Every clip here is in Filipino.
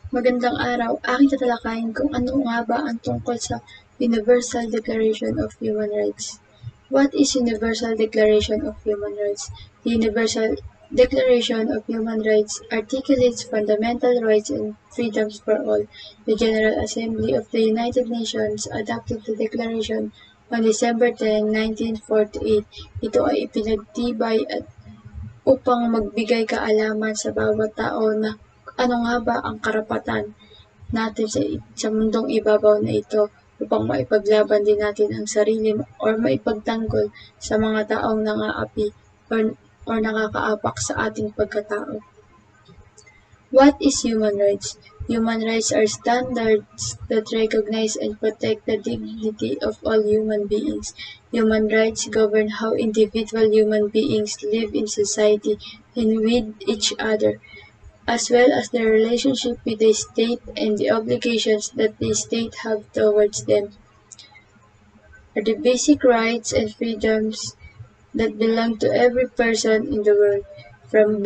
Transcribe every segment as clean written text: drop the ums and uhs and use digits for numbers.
Magandang araw. Aking tatalakayin kung ano nga ba ang tungkol sa Universal Declaration of Human Rights. What is Universal Declaration of Human Rights? The Universal Declaration of Human Rights articulates fundamental rights and freedoms for all. The General Assembly of the United Nations adopted the declaration on December 10, 1948. Ito ay ipinagtibay at upang magbigay kaalaman sa bawat tao na ano nga ba ang karapatan natin sa mundong ibabaw na ito upang maipaglaban din natin ang sarili or maipagtanggol sa mga taong nangaapi or nakakaapak sa ating pagkatao. What is human rights? Human rights are standards that recognize and protect the dignity of all human beings. Human rights govern how individual human beings live in society and with each other, as well as their relationship with the state and the obligations that the state have towards them, are the basic rights and freedoms that belong to every person in the world, from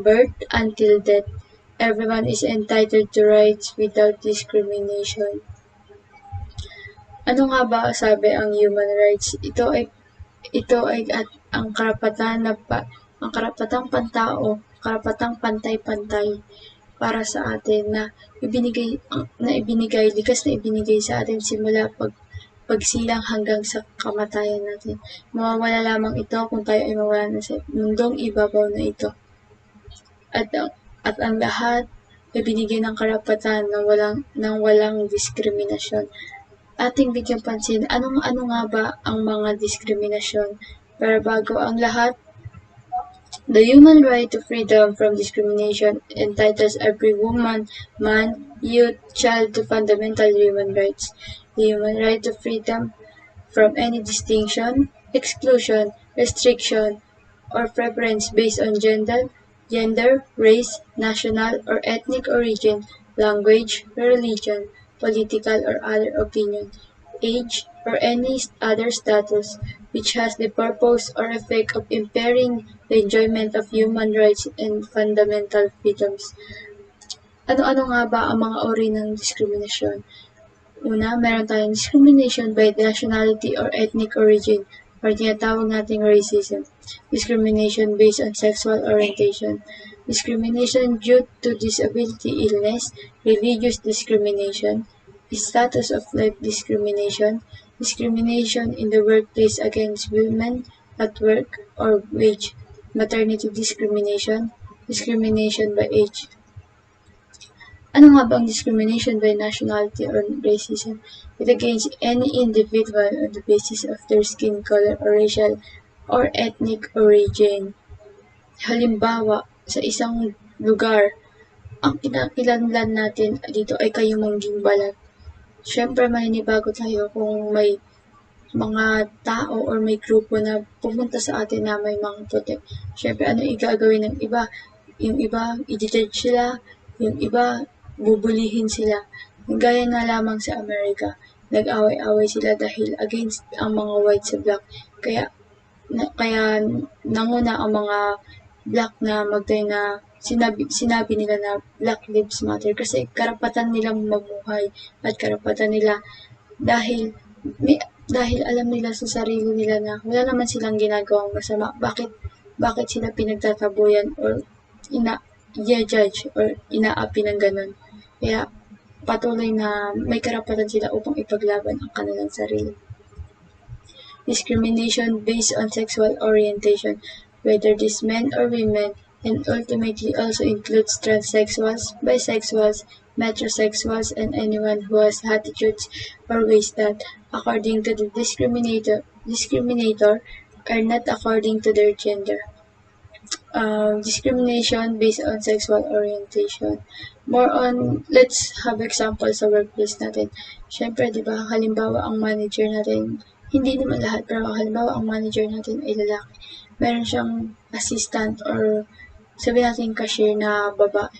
birth until death. Everyone is entitled to rights without discrimination. Ano nga ba sabi ang human rights? Ito ay at ang karapatang pantao, karapatang pantay-pantay para sa atin na ibinigay likas na ibinigay sa atin simula pagsilang hanggang sa kamatayan natin. Mawawala lamang ito kung tayo ay mawala na sa mundong ibabaw na ito. At ang lahat ay binigyan ng karapatan ng walang diskriminasyon. Ating bigyan pansin, ano nga ba ang mga diskriminasyon? Pero bago ang lahat, the human right to freedom from discrimination entitles every woman, man, youth, child to fundamental human rights. The human right to freedom from any distinction, exclusion, restriction, or preference based on gender, race, national or ethnic origin, language, religion, political or other opinion, age, or any other status which has the purpose or effect of impairing the enjoyment of human rights and fundamental freedoms. Ano-ano nga ba ang mga uri ng diskriminasyon? Una, meron tayong discrimination by nationality or ethnic origin, or tinatawag nating racism. Discrimination based on sexual orientation. Discrimination due to disability, illness, religious discrimination, status of life discrimination, discrimination in the workplace against women at work or wage, maternity discrimination, discrimination by age. Ano nga ba ang discrimination by nationality or racism? It against any individual on the basis of their skin color or racial or ethnic origin. Halimbawa, sa isang lugar, ang kinakilanlan natin dito ay kayumangging balat. Siyempre, maninibago tayo kung may mga tao or may grupo na pumunta sa atin na may mga puti. Siyempre, ano igagawin ng iba? Yung iba, i-judge sila. Yung iba, bubulihin sila. Gaya nga lamang sa Amerika, nag-away-away sila dahil against ang mga white sa black. Kaya nanguna ang mga black na sinabi nila na Black Lives Matter kasi karapatan nilang mamuhay at karapatan nila dahil alam nila sa sarili nila na wala naman silang ginagawang masama. Bakit sila pinagtataboyan or i-judge or inaapi ng ganun. Kaya patuloy na may karapatan sila upang ipaglaban ang kanilang sarili. Discrimination based on sexual orientation, whether this men or women, and ultimately also includes transsexuals, bisexuals, metrosexuals, and anyone who has attitudes or ways that, according to the discriminator, are not according to their gender. Discrimination based on sexual orientation. Let's have examples sa workplace natin. Siyempre, di ba, halimbawa ang manager natin, hindi naman lahat, pero halimbawa ang manager natin ay lalaki. Meron siyang assistant or sabihin natin cashier na babae.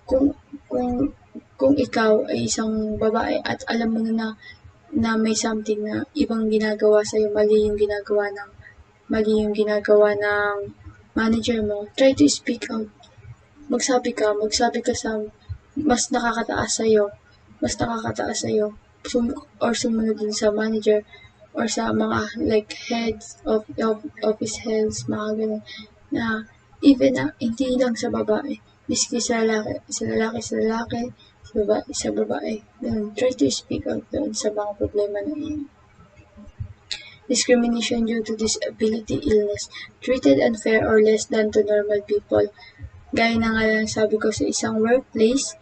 Kung ikaw ay isang babae at alam mo na may something na ibang ginagawa sa'yo, mali yung ginagawa ng manager mo, try to speak out. Magsabi ka mas nakakataas sa'yo, or sumunod din sa manager, or sa mga like heads of office heads, mga ganun, na even na hindi lang sa babae, miski sa lalaki, sa babae, ganun. Try to speak out doon sa mga problema na iyon. Discrimination due to disability, illness, treated unfair or less than to normal people. Gaya na nga lang sabi ko sa isang workplace,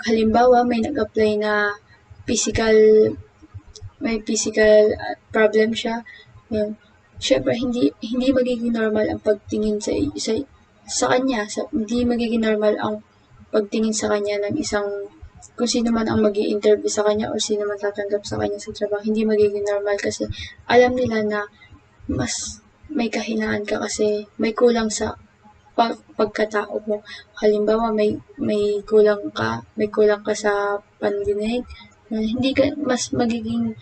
halimbawa may nag-apply na physical physical problem siya. Yun. Syempre hindi magiging normal ang pagtingin sa kanya, hindi magiging normal ang pagtingin sa kanya ng isang kung sino man ang magi-interview sa kanya or sino man tatanggap sa kanya sa trabaho, hindi magiging normal kasi alam nila na mas may kahinaan ka kasi may kulang sa pagkatao mo. Halimbawa, may kulang ka sa pandinig, hindi ka, mas magiging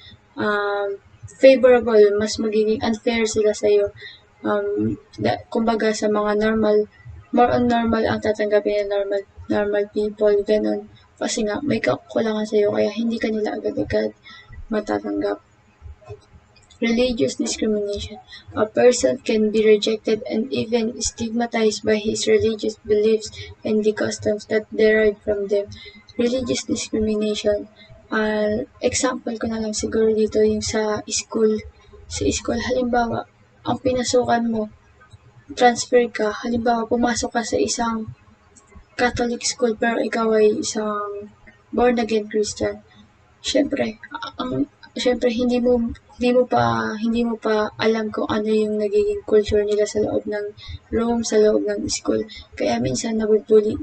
favorable, mas magiging unfair sila sa'yo. Kumbaga sa mga more on normal ang tatanggapin ng normal people, ganun. Kasi nga, may kakulangan sa'yo, kaya hindi ka nila agad-agad matatanggap. Religious discrimination. A person can be rejected and even stigmatized by his religious beliefs and the customs that derive from them. Religious discrimination. Example ko na lang siguro dito yung sa school. Sa school, halimbawa, ang pinasukan mo, transfer ka, halimbawa, pumasok ka sa isang Catholic school pero ikaw ay isang born again Christian. Syempre, syempre hindi mo pa alam kung ano yung nagiging culture nila sa loob ng room, sa loob ng school. Kaya minsan nabubuli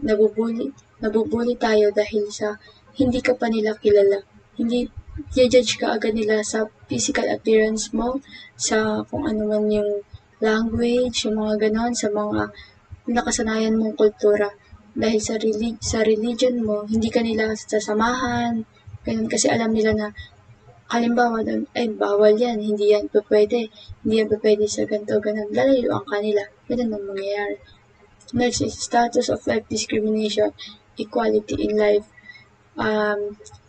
tayo dahil sa hindi ka pa nila kilala. Hindi i-judge ka agad nila sa physical appearance mo, sa kung ano man yung language, yung mga ganon, sa mga nakasanayan mong kultura. Dahil sa religion mo, hindi ka nila sasamahan, ganun, kasi alam nila na halimbawa doon, ay bawal yan, hindi yan pwede sa ganito, ganun, lalayuan ka nila, ganun ang mangyayari. Next is status of life discrimination, equality in life.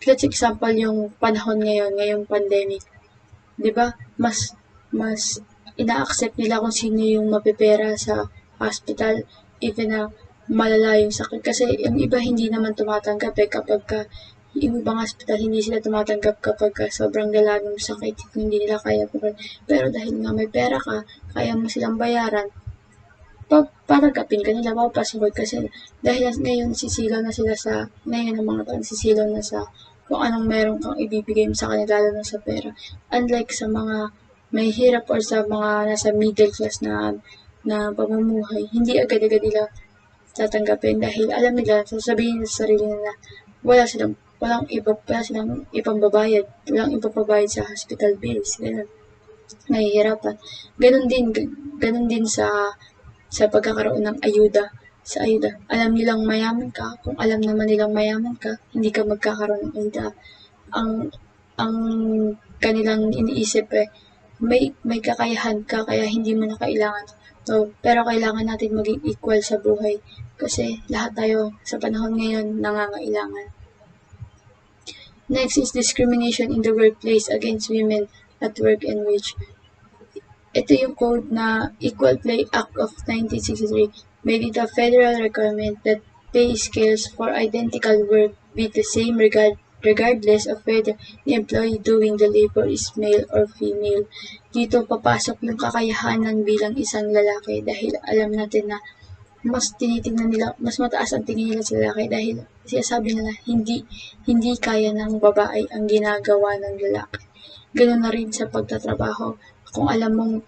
Let's example yung panahon ngayong pandemic. 'Di ba? Mas ina-accept nila kung sino yung mapepera sa hospital, even na malala yung sakit. Kasi yung iba hindi naman tumatanggap kapag yung ibang hospital hindi sila tumatanggap kapag sobrang lala ng sakit, hindi nila kaya. Pero dahil nga may pera ka, kaya mo silang bayaran, patanggapin ka nila, papapasukin kasi dahil ngayon ang mga tao sisilaw na sa kung anong meron kang ibibigay mo sa kanila, lalo na sa pera. Unlike sa mga may hirap or sa mga nasa middle class na pamumuhay, hindi agad-agad nila tatanggapin dahil alam nila, sasabihin sa sarili nila, walang ipambabayad, walang ipapabayad sa hospital bills, ganun. Nahihirapan. Ganun din sa pagkakaroon ng ayuda. Sa ayuda, alam nilang mayaman ka, kung alam naman nilang mayaman ka, hindi ka magkakaroon ng ayuda. Ang kanilang iniisip may kakayahan ka kaya hindi mo na kailangan. So, pero kailangan natin maging equal sa buhay kasi lahat tayo sa panahon ngayon nangangailangan. Next is discrimination in the workplace against women at work and wage. Ito yung code na Equal Pay Act of 1963 made it a federal requirement that pay scales for identical work be the same regardless of whether the employee doing the labor is male or female. Dito papasok yung kakayahanan bilang isang lalaki dahil alam natin na mas mataas ang tingin nila sa lalaki dahil sinasabi nila hindi kaya ng babae ang ginagawa ng lalaki. Ganoon na rin sa pagtatrabaho. Kung alam mong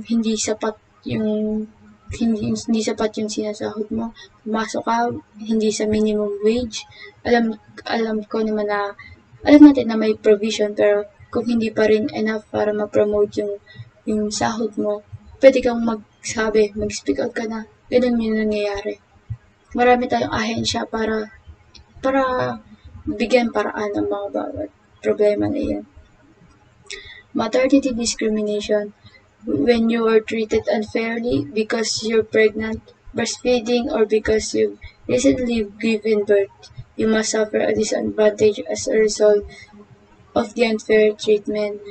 hindi sapat yung sinasahod mo, pumasok ka hindi sa minimum wage. Alam ko naman na alam natin na may provision, pero kung hindi pa rin enough para ma-promote yung sahod mo, pwede kang mag-speak out ka na. Ganun yung nangyayari. Marami tayong ahensya para bigyan paraan ang mga bawat problema na iyan. Maternity discrimination. When you are treated unfairly because you're pregnant, breastfeeding, or because you've recently given birth, you must suffer a disadvantage as a result of the unfair treatment.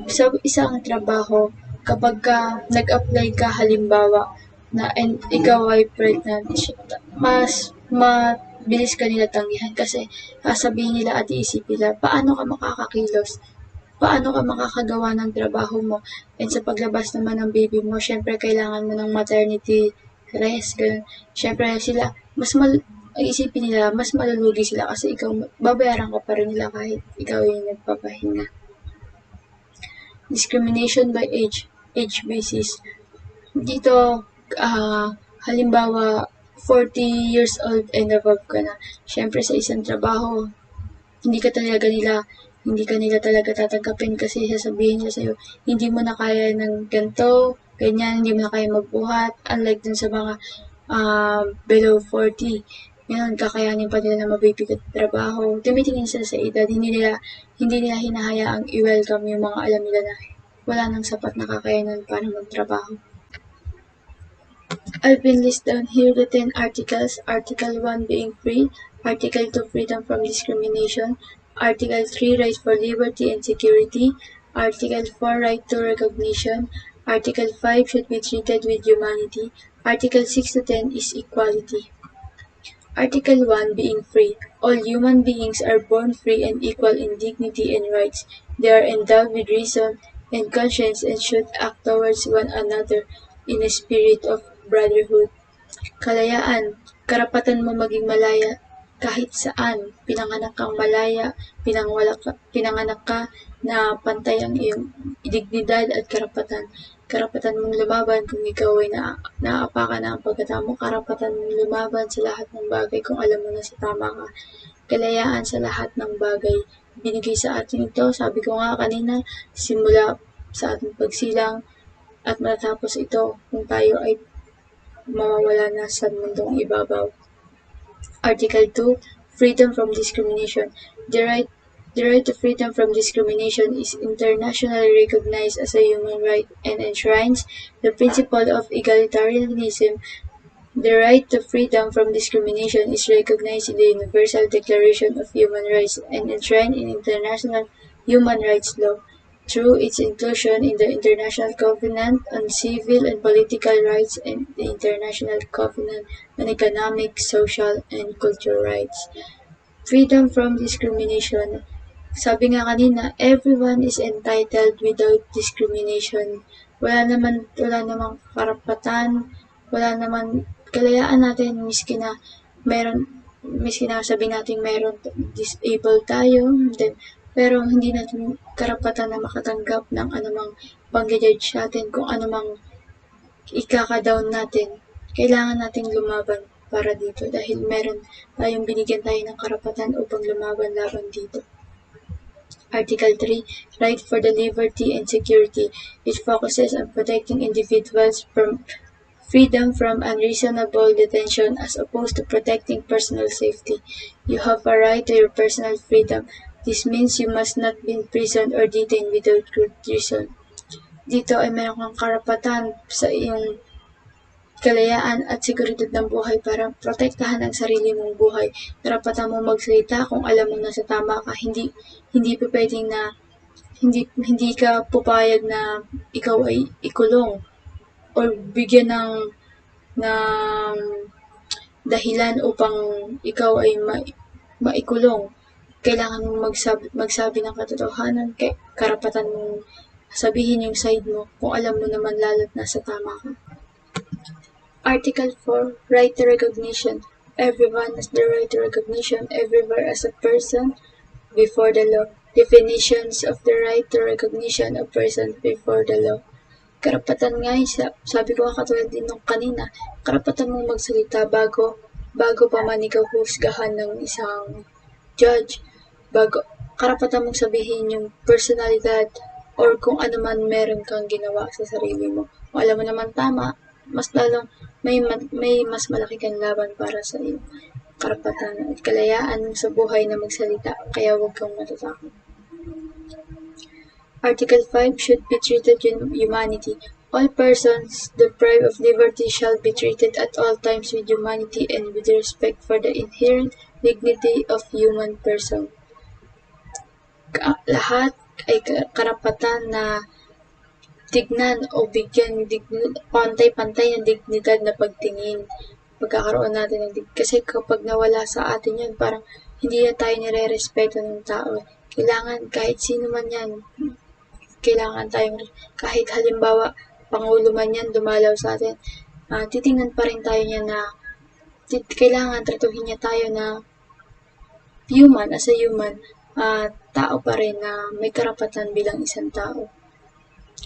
Sa isang trabaho, kapag nag-apply ka halimbawa na and ikaw ay pregnant, mas mabilis ka nila tanggihan kasi sasabihin nila at iisipin nila, paano ka makakakilos? Paano ka makakagawa ng trabaho mo? And sa paglabas naman ng baby mo, syempre kailangan mo ng maternity rest, ganun. Syempre sila, isipin nila, mas malulugi sila kasi ikaw, babayaran ka pa rin nila kahit ikaw yung nagpapahinga. Discrimination by age basis. Dito, halimbawa, 40 years old and above ka na. Syempre sa isang trabaho, hindi ka talaga nila hindi ka nila talaga tatanggapin kasi sasabihin nila sa'yo, hindi mo na kaya ng ganito, ganyan, hindi mo na kaya magbuhat. Unlike dun sa mga below 40, ngayon, kakayanin pa nila na mabibigat trabaho. Tumitingin sila sa edad, hindi nila hinahayaang i-welcome yung mga alam nila na wala nang sapat na kakayanan para magtrabaho. I've been listed down here the 10 articles. Article 1 being free, Article 2 freedom from discrimination, Article 3 right for liberty and security, Article 4 right to recognition, Article 5 should be treated with humanity, Article 6 to 10 is equality. Article 1 being free. All human beings are born free and equal in dignity and rights. They are endowed with reason and conscience and should act towards one another in a spirit of brotherhood. Kalayaan, karapatan mo maging malaya kahit saan. Pinanganak kang malaya, pinanganak ka na pantay ang iyong dignidad at karapatan. Karapatan mong lumaban kung ikaw ay naaapakan na ang pagkatao mo. Karapatan mong lumaban sa lahat ng bagay kung alam mo na sa tama ka. Kalayaan sa lahat ng bagay. Binigay sa atin ito, sabi ko nga kanina, simula sa ating pagsilang at matapos ito kung tayo ay mawawala na sa mundong ibabaw. Article 2, freedom from discrimination. The right to freedom from discrimination is internationally recognized as a human right and enshrines the principle of egalitarianism. The right to freedom from discrimination is recognized in the Universal Declaration of Human Rights and enshrined in international human rights law through its inclusion in the International Covenant on Civil and Political Rights and the International Covenant on Economic, Social, and Cultural Rights. Freedom from discrimination. Sabi nga kanina, everyone is entitled without discrimination. Wala namang karapatan, wala naman kalayaan natin miski na sabi natin meron disabled tayo, pero hindi natin karapatan na makatanggap ng anumang pang-judge natin kung anumang ikaka-down natin. Kailangan nating lumaban para dito dahil meron tayong binigyan tayo ng karapatan upang lumaban-laban dito. Article 3, right for the liberty and security. It focuses on protecting individuals from freedom from unreasonable detention as opposed to protecting personal safety. You have a right to your personal freedom. This means you must not be imprisoned or detained without good reason. Dito ay meron kang karapatan sa iyong kalayaan at seguridad ng buhay para protektahan ang sarili mong buhay. Karapatan mo magsalita kung alam mo na sa tama ka. Hindi pa pwedeng na hindi ka pupayag na ikaw ay ikulong or bigyan ng dahilan upang ikaw ay maikulong. Kailangan mong magsabi ng katotohanan, karapatan mong sabihin yung side mo kung alam mo naman lalo't nasa tama ka. Article 4, right to recognition. Everyone has the right to recognition everywhere as a person before the law. Definitions of the right to recognition of persons before the law. Karapatan nga, sabi ko katulad din nung kanina, karapatan mong magsalita bago pa man ikaw husgahan ng isang judge. Karapatan mong sabihin yung personalidad or kung ano man meron kang ginawa sa sarili mo. Kung alam mo naman tama, mas lalong may mas malaki kang laban para sa iyo. Karapatan at kalayaan sa buhay na magsalita, kaya huwag kang matatakot. Article 5 should be treated with humanity. All persons deprived of liberty shall be treated at all times with humanity and with respect for the inherent dignity of human person. Lahat ay karapatan na tignan o bigyan pantay-pantay ng dignidad na pagtingin. Pagkakaroon natin ng kasi kapag nawala sa atin yun, parang hindi na tayo nire-respeto ng tao. Kailangan kahit sino man yan, kailangan tayong, kahit halimbawa, Pangulo man yan, dumalaw sa atin, titingnan pa rin tayo niya na kailangan tratuhin niya tayo na human, as a human, tao pa rin na may karapatan bilang isang tao.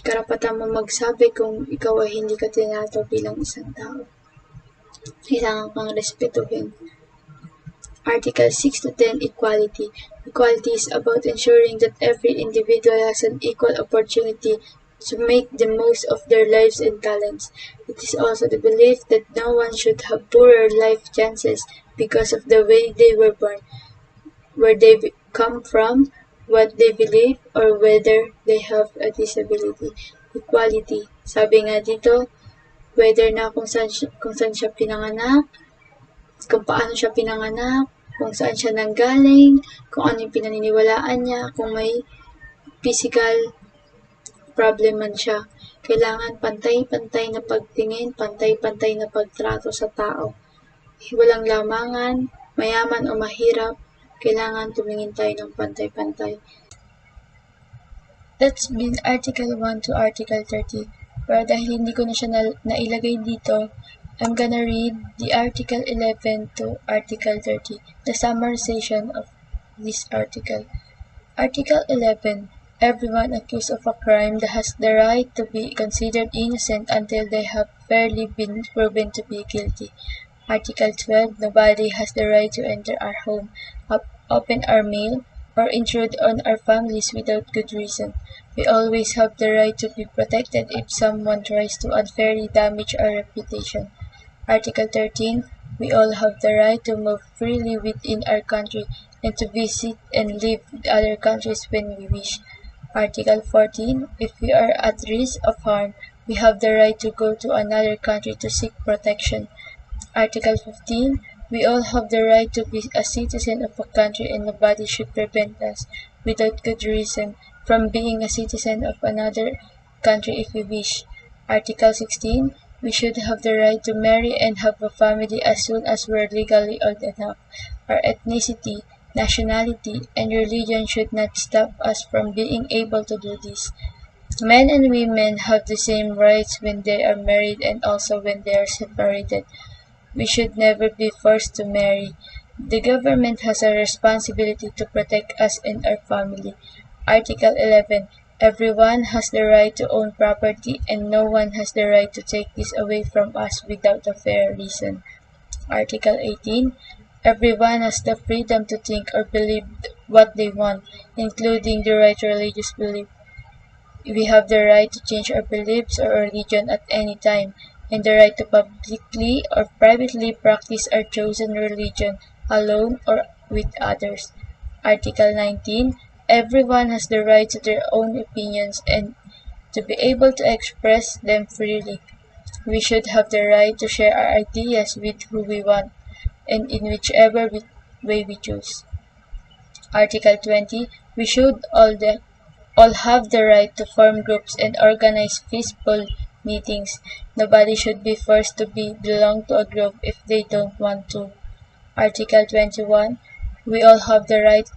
Karapatan mo magsabi kung ikaw ay hindi ka tinato bilang isang tao. Kailangan kang respetuhin. Article 6 to 10, Equality. Equality is about ensuring that every individual has an equal opportunity to make the most of their lives and talents. It is also the belief that no one should have poorer life chances because of the way they were born, where they come from, what they believe, or whether they have a disability. Equality. Sabi nga dito, whether na kung saan siya pinanganak, kung paano siya pinanganak, kung saan siya nanggaling, kung ano yung pinaniniwalaan niya, kung may physical problem man siya. Kailangan pantay-pantay na pagtingin, pantay-pantay na pagtrato sa tao. Walang lamangan, mayaman o mahirap, kailangan tumingin tayo ng pantay-pantay. Let's build Article 1 to Article 30. Pero dahil hindi ko na siya nailagay dito, I'm gonna read the Article 11 to Article 30, the summarization of this article. Article 11. Everyone accused of a crime that has the right to be considered innocent until they have fairly been proven to be guilty. Article 12. Nobody has the right to enter our home, open our mail, or intrude on our families without good reason. We always have the right to be protected if someone tries to unfairly damage our reputation. Article 13. We all have the right to move freely within our country and to visit and live in other countries when we wish. Article 14. If we are at risk of harm, we have the right to go to another country to seek protection. Article 15. We all have the right to be a citizen of a country and nobody should prevent us, without good reason, from being a citizen of another country if we wish. Article 16. We should have the right to marry and have a family as soon as we're legally old enough. Our ethnicity, nationality, and religion should not stop us from being able to do this. Men and women have the same rights when they are married and also when they are separated. We should never be forced to marry. The government has a responsibility to protect us and our family. Article 11. Everyone has the right to own property and no one has the right to take this away from us without a fair reason. Article 18. Everyone has the freedom to think or believe what they want, including the right to religious belief. We have the right to change our beliefs or religion at any time, and the right to publicly or privately practice our chosen religion alone or with others. Article 19. Everyone has the right to their own opinions and to be able to express them freely. We should have the right to share our ideas with who we want and in whichever way we choose. Article 20. We should all have the right to form groups and organize peaceful meetings. Nobody should be forced to belong to a group if they don't want to. Article 21. We all have the right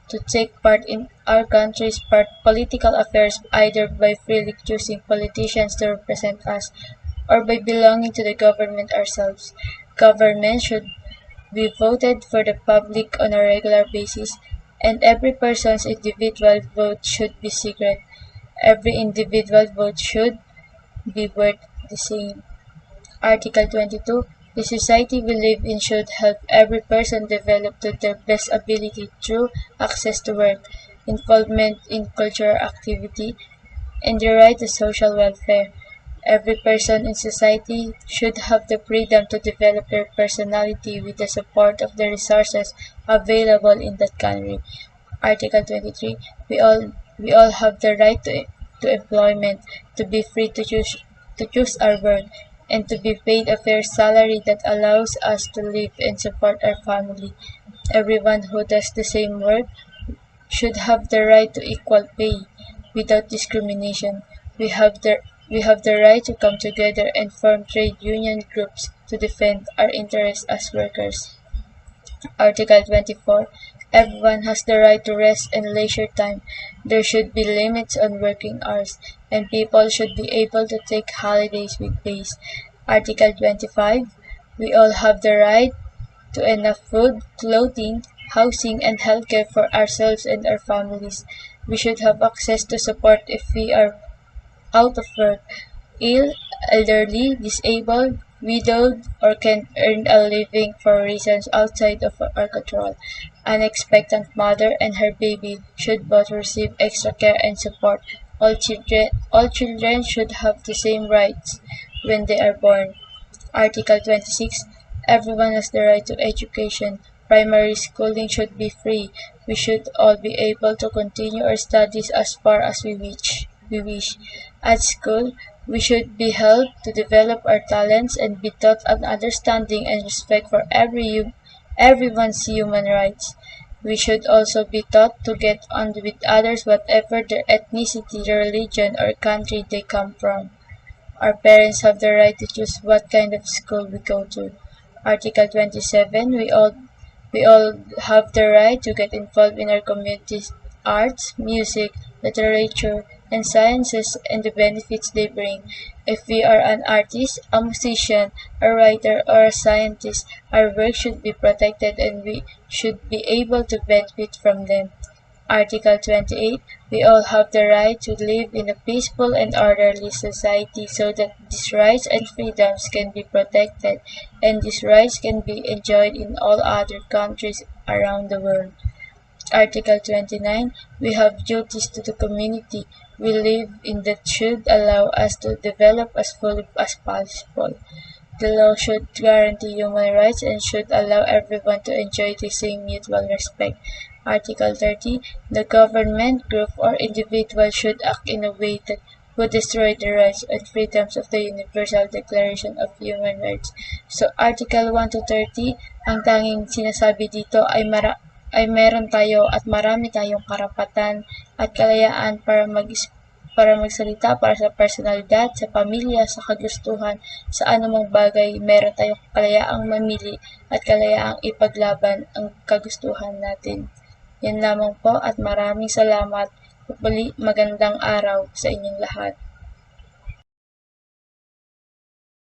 to take part in our country's political affairs either by freely choosing politicians to represent us or by belonging to the government ourselves. Government should be voted for the public on a regular basis, and every person's individual vote should be secret. Every individual vote should be worth the same. Article 22. The society we live in should help every person develop to their best ability through access to work, involvement in cultural activity, and the right to social welfare. Every person in society should have the freedom to develop their personality with the support of the resources available in that country. Article 23. We all have the right to employment, to be free to choose to choose our work, and to be paid a fair salary that allows us to live and support our family. Everyone who does the same work should have the right to equal pay without discrimination. We have the we have the right to come together and form trade union groups to defend our interests as workers. Article 24. Everyone has the right to rest and leisure time. There should be limits on working hours, and people should be able to take holidays with pays. Article 25. We all have the right to enough food, clothing, housing, and healthcare for ourselves and our families. We should have access to support if we are out of work, ill, elderly, disabled, widowed, or can't earn a living for reasons outside of our control. An expectant mother and her baby should both receive extra care and support. All children should have the same rights when they are born. Article 26. Everyone has the right to education. Primary schooling should be free. We should all be able to continue our studies as far as we wish. At school, we should be helped to develop our talents and be taught an understanding and respect for everyone's human rights. We should also be taught to get on with others whatever their ethnicity, religion, or country they come from. Our parents have the right to choose what kind of school we go to. Article 27. We all have the right to get involved in our community's arts, music, literature, and sciences and the benefits they bring. If we are an artist, a musician, a writer, or a scientist, our work should be protected and we should be able to benefit from them. Article 28. We all have the right to live in a peaceful and orderly society so that these rights and freedoms can be protected and these rights can be enjoyed in all other countries around the world. Article 29. We have duties to the community we live in that should allow us to develop as fully as possible. The law should guarantee human rights and should allow everyone to enjoy the same mutual respect. Article 30. The government, group, or individual should act in a way that would destroy the rights and freedoms of the Universal Declaration of Human Rights. So, Article 1 to 30, ang tanging sinasabi dito ay meron tayo at marami tayong karapatan at kalayaan para magsalita para sa personalidad, sa pamilya, sa kagustuhan, sa anumang bagay, meron tayong kalayaang mamili at kalayaang ipaglaban ang kagustuhan natin. Yan lamang po at maraming salamat. Muli magandang araw sa inyong lahat.